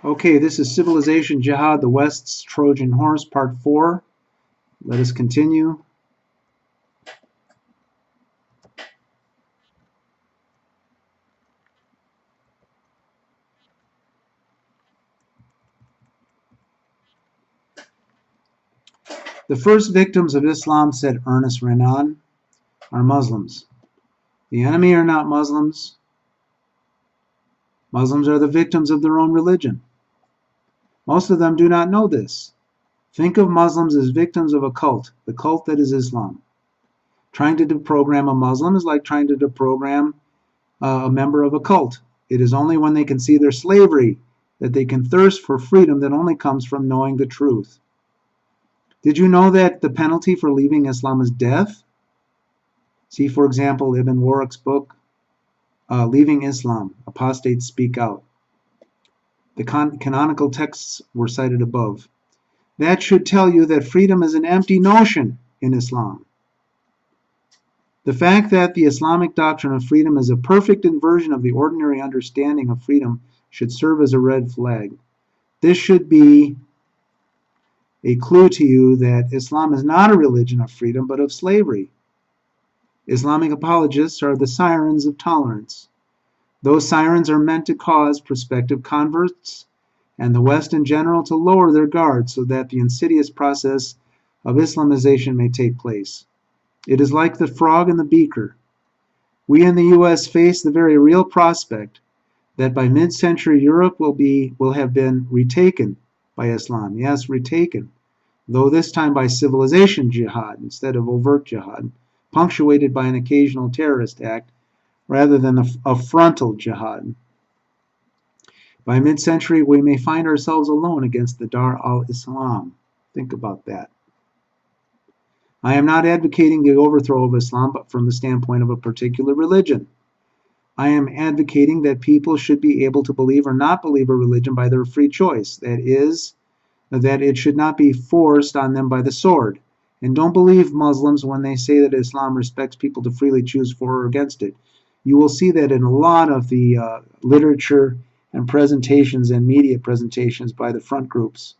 Okay, this is Civilization Jihad, the West's Trojan Horse, Part 4. Let us continue. The first victims of Islam, said Ernest Renan, are Muslims. The enemy are not Muslims. Muslims are the victims of their own religion. Most of them do not know this. Think of Muslims as victims of a cult, the cult that is Islam. Trying to deprogram a Muslim is like trying to deprogram a member of a cult. It is only when they can see their slavery that they can thirst for freedom that only comes from knowing the truth. Did you know that the penalty for leaving Islam is death? See, for example, Ibn Warwick's book, Leaving Islam, Apostates Speak Out. The canonical texts were cited above. That should tell you that freedom is an empty notion in Islam. The fact that the Islamic doctrine of freedom is a perfect inversion of the ordinary understanding of freedom should serve as a red flag. This should be a clue to you that Islam is not a religion of freedom, but of slavery. Islamic apologists are the sirens of tolerance. Those sirens are meant to cause prospective converts and the West in general to lower their guard so that the insidious process of Islamization may take place. It is like the frog in the beaker. We in the U.S. face the very real prospect that by mid-century Europe will have been retaken by Islam. Yes, retaken, though this time by civilization jihad instead of overt jihad, punctuated by an occasional terrorist act rather than a frontal jihad. By mid-century, we may find ourselves alone against the Dar al-Islam. Think about that. I am not advocating the overthrow of Islam, but from the standpoint of a particular religion. I am advocating that people should be able to believe or not believe a religion by their free choice. That is, that it should not be forced on them by the sword. And don't believe Muslims when they say that Islam respects people to freely choose for or against it. You will see that in a lot of the literature and presentations and media presentations by the front groups.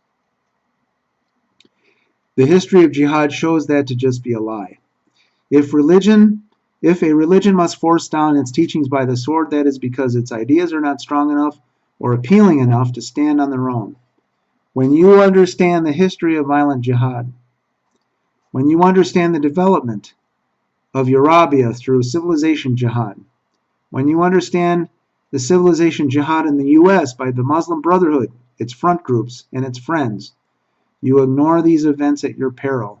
The history of jihad shows that to just be a lie. If a religion must force down its teachings by the sword, that is because its ideas are not strong enough or appealing enough to stand on their own. When you understand the history of violent jihad, when you understand the development of Arabia through civilization jihad, when you understand the civilization jihad in the U.S. by the Muslim Brotherhood, its front groups, and its friends, you ignore these events at your peril.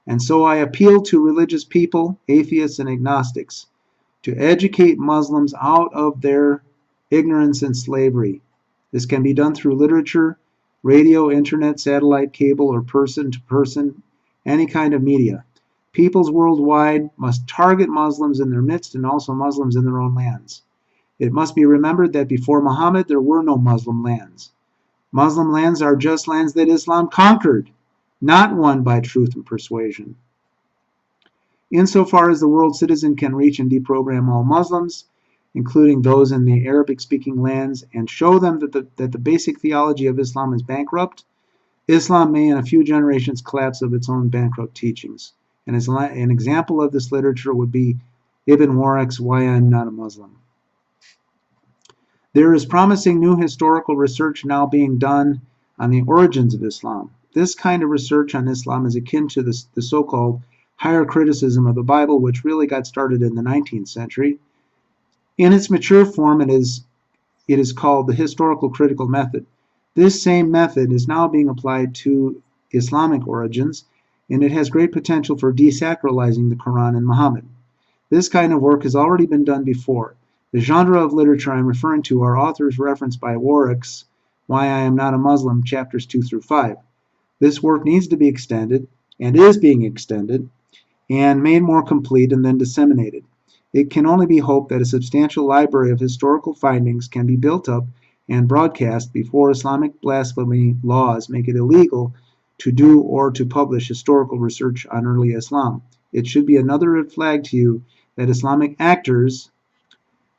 And so I appeal to religious people, atheists, and agnostics to educate Muslims out of their ignorance and slavery. This can be done through literature, radio, internet, satellite, cable, or person-to-person, any kind of media. Peoples worldwide must target Muslims in their midst and also Muslims in their own lands. It must be remembered that before Muhammad there were no Muslim lands. Muslim lands are just lands that Islam conquered, not won by truth and persuasion. Insofar as the world citizen can reach and deprogram all Muslims, including those in the Arabic-speaking lands, and show them that the basic theology of Islam is bankrupt, Islam may in a few generations collapse of its own bankrupt teachings. And as an example of this literature would be Ibn Warwick's Why I'm Not a Muslim. There is promising new historical research now being done on the origins of Islam. This kind of research on Islam is akin to the so-called higher criticism of the Bible, which really got started in the 19th century. In its mature form, it is called the historical critical method. This same method is now being applied to Islamic origins, and it has great potential for desacralizing the Quran and Muhammad. This kind of work has already been done before. The genre of literature I'm referring to are authors referenced by Warwick's Why I Am Not a Muslim, chapters 2 through 5. This work needs to be extended, and is being extended, and made more complete and then disseminated. It can only be hoped that a substantial library of historical findings can be built up and broadcast before Islamic blasphemy laws make it illegal to do or to publish historical research on early Islam. It should be another red flag to you that Islamic actors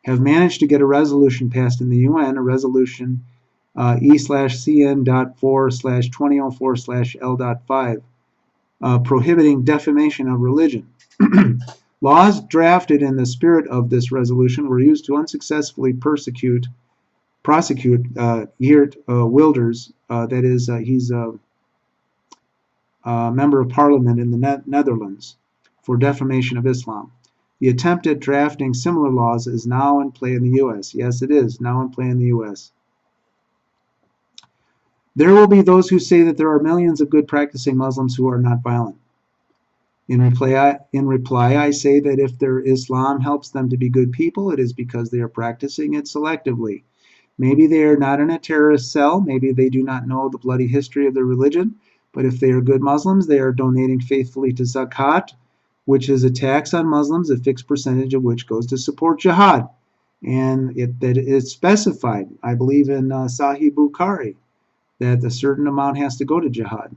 have managed to get a resolution passed in the UN, a resolution E/CN.4/2004/L.5, prohibiting defamation of religion. Laws drafted in the spirit of this resolution were used to unsuccessfully prosecute Geert Wilders, that is, he's a member of parliament in the Netherlands, for defamation of Islam. The attempt at drafting similar laws is now in play in the U.S. Yes, it is now in play in the U.S. There will be those who say that there are millions of good practicing Muslims who are not violent. In reply, I say that if their Islam helps them to be good people, it is because they are practicing it selectively. Maybe they are not in a terrorist cell, maybe they do not know the bloody history of their religion, but if they are good Muslims, they are donating faithfully to zakat, which is a tax on Muslims, a fixed percentage of which goes to support jihad. And that it's specified, I believe in Sahih Bukhari, that a certain amount has to go to jihad.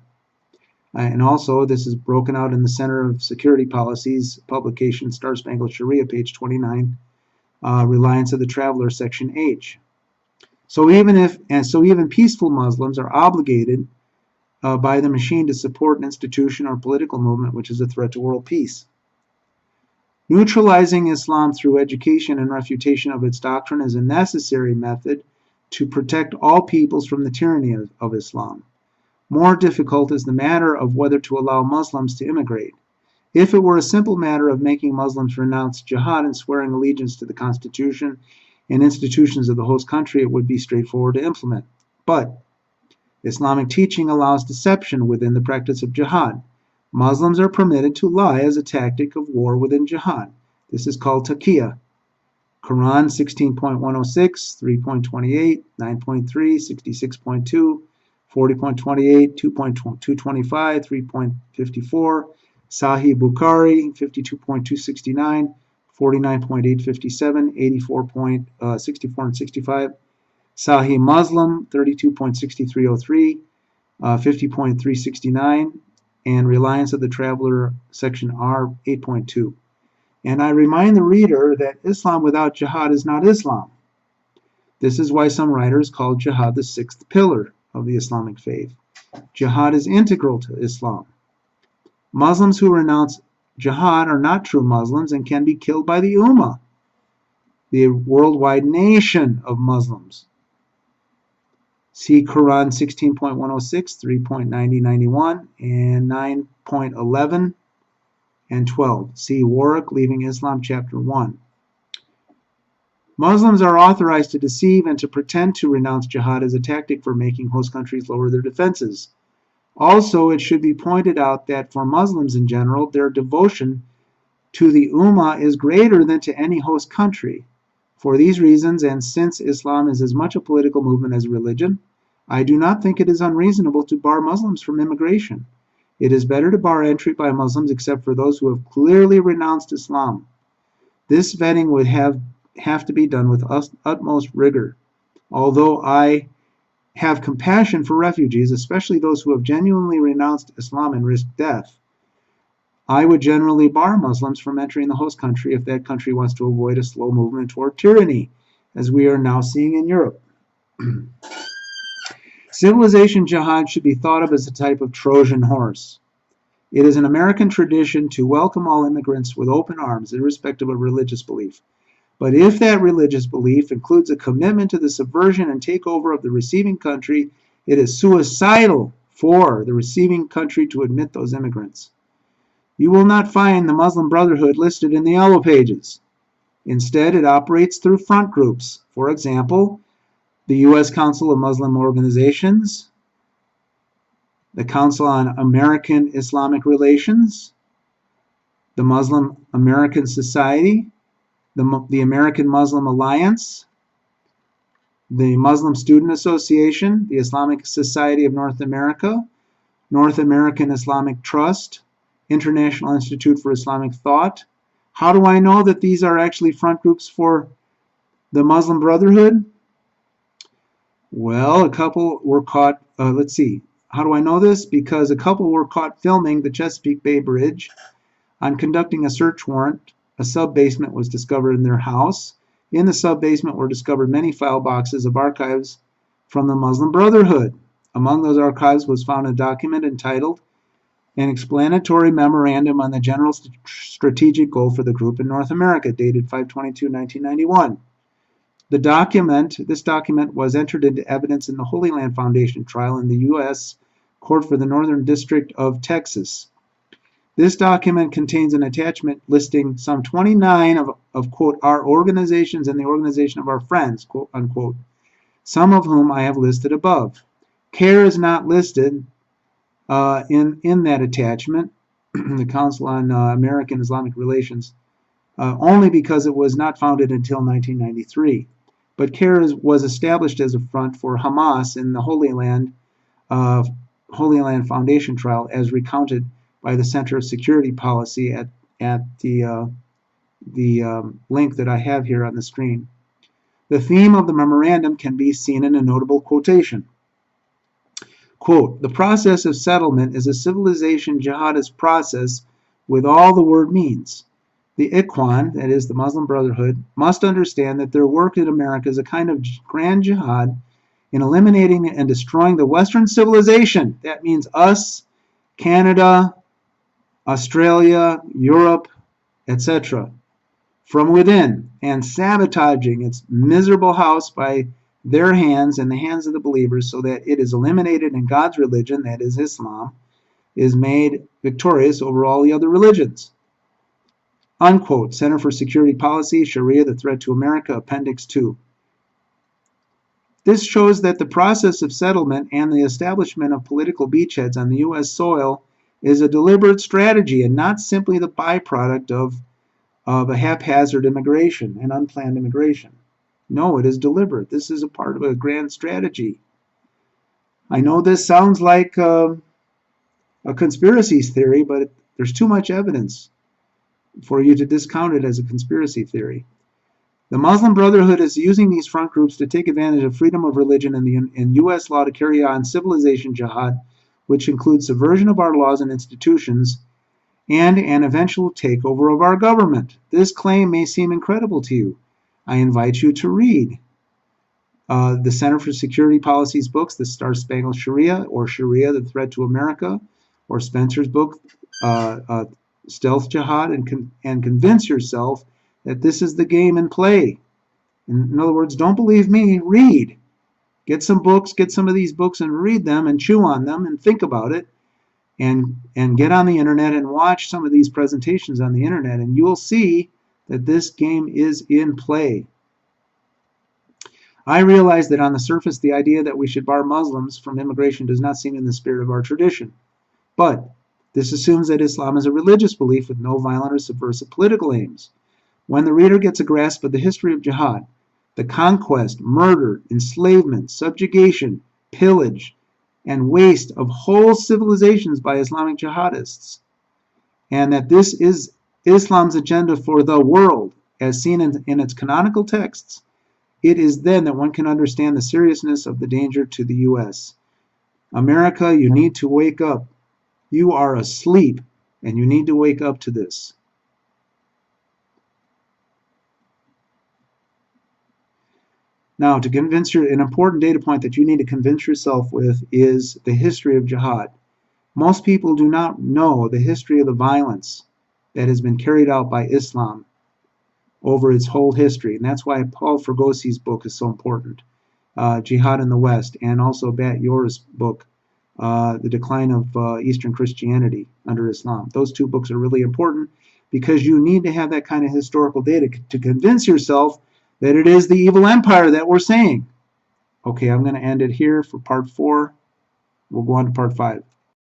And also, this is broken out in the Center of Security Policies publication, Star Spangled Sharia, page 29, Reliance of the Traveler, section H. So even peaceful Muslims are obligated by the machine to support an institution or political movement which is a threat to world peace. Neutralizing Islam through education and refutation of its doctrine is a necessary method to protect all peoples from the tyranny of Islam. More difficult is the matter of whether to allow Muslims to immigrate. If it were a simple matter of making Muslims renounce jihad and swearing allegiance to the constitution and institutions of the host country, it would be straightforward to implement. But Islamic teaching allows deception within the practice of jihad. Muslims are permitted to lie as a tactic of war within jihad. This is called taqiyya. Quran 16.106, 3.28, 9.3, 66.2, 40.28, 2.225, 3.54, Sahih Bukhari 52.269, 49.857, 84.64 and 65, Sahih Muslim 32.6303, 50.369, and Reliance of the Traveler, section R 8.2. And I remind the reader that Islam without jihad is not Islam. This is why some writers call jihad the sixth pillar of the Islamic faith. Jihad is integral to Islam. Muslims who renounce jihad are not true Muslims and can be killed by the Ummah, the worldwide nation of Muslims. See Quran 16.106, 3.9091, and 9.11 and 12. See Warwick, Leaving Islam, chapter 1. Muslims are authorized to deceive and to pretend to renounce jihad as a tactic for making host countries lower their defenses. Also, it should be pointed out that for Muslims in general, their devotion to the Ummah is greater than to any host country. For these reasons, and since Islam is as much a political movement as a religion, I do not think it is unreasonable to bar Muslims from immigration. It is better to bar entry by Muslims except for those who have clearly renounced Islam. This vetting would have to be done with utmost rigor. Although I have compassion for refugees, especially those who have genuinely renounced Islam and risked death, I would generally bar Muslims from entering the host country if that country wants to avoid a slow movement toward tyranny, as we are now seeing in Europe. Civilization jihad should be thought of as a type of Trojan horse. It is an American tradition to welcome all immigrants with open arms, irrespective of religious belief. But if that religious belief includes a commitment to the subversion and takeover of the receiving country, it is suicidal for the receiving country to admit those immigrants. You will not find the Muslim Brotherhood listed in the Yellow Pages. Instead, it operates through front groups. For example, the U.S. Council of Muslim Organizations, the Council on American Islamic Relations, the Muslim American Society, the American Muslim Alliance, the Muslim Student Association, the Islamic Society of North America, North American Islamic Trust, International Institute for Islamic Thought. How do I know that these are actually front groups for the Muslim Brotherhood? Well, a couple were caught, let's see, how do I know this? Because a couple were caught filming the Chesapeake Bay Bridge. On conducting a search warrant, a sub-basement was discovered in their house. In the sub-basement were discovered many file boxes of archives from the Muslim Brotherhood. Among those archives was found a document entitled An Explanatory Memorandum on the General Strategic Goal for the Group in North America, dated 5/22/1991. This document was entered into evidence in the Holy Land Foundation trial in the U.S. Court for the Northern District of Texas. This document contains an attachment listing some 29 of quote, our organizations and the organization of our friends, quote, unquote, some of whom I have listed above. CARE is not listed in that attachment, the Council on American Islamic Relations, only because it was not founded until 1993. But CARE was established as a front for Hamas in the Holy Land Foundation trial, as recounted by the Center of Security Policy at the link that I have here on the screen. The theme of the memorandum can be seen in a notable quotation. Quote, the process of settlement is a civilization jihadist process with all the word means. The Ikhwan, that is the Muslim Brotherhood, must understand that their work in America is a kind of grand jihad in eliminating and destroying the Western civilization. That means us, Canada, Australia, Europe, etc., from within, and sabotaging its miserable house by their hands and the hands of the believers, so that it is eliminated and God's religion, that is Islam, is made victorious over all the other religions. Unquote. Center for Security Policy, Sharia, the Threat to America, Appendix 2. This shows that the process of settlement and the establishment of political beachheads on the U.S. soil is a deliberate strategy and not simply the byproduct of a haphazard immigration and unplanned immigration. No, it is deliberate. This is a part of a grand strategy. I know this sounds like a conspiracy theory, but there's too much evidence for you to discount it as a conspiracy theory. The Muslim Brotherhood is using these front groups to take advantage of freedom of religion in U.S. law to carry on civilization jihad, which includes subversion of our laws and institutions and an eventual takeover of our government. This claim may seem incredible to you. I invite you to read the Center for Security Policy's books, The Star-Spangled Sharia, or Sharia, the Threat to America, or Spencer's book, Stealth Jihad, and convince yourself that this is the game in play. In other words, don't believe me, read. Get some books, get some of these books and read them and chew on them and think about it, and get on the internet and watch some of these presentations on the internet, and you will see that this game is in play. I realize that on the surface the idea that we should bar Muslims from immigration does not seem in the spirit of our tradition. But this assumes that Islam is a religious belief with no violent or subversive political aims. When the reader gets a grasp of the history of jihad, the conquest, murder, enslavement, subjugation, pillage, and waste of whole civilizations by Islamic jihadists, and that this is Islam's agenda for the world, as seen in its canonical texts, it is then that one can understand the seriousness of the danger to the U.S. America, you need to wake up. You are asleep, and you need to wake up to this. Now, to convince an important data point that you need to convince yourself with is the history of jihad. Most people do not know the history of the violence that has been carried out by Islam over its whole history. And that's why Paul Fergosi's book is so important, Jihad in the West, and also Bat Yor's book, The Decline of Eastern Christianity under Islam. Those two books are really important because you need to have that kind of historical data to convince yourself that it is the evil empire that we're saying. Okay, I'm going to end it here for part 4. We'll go on to part 5.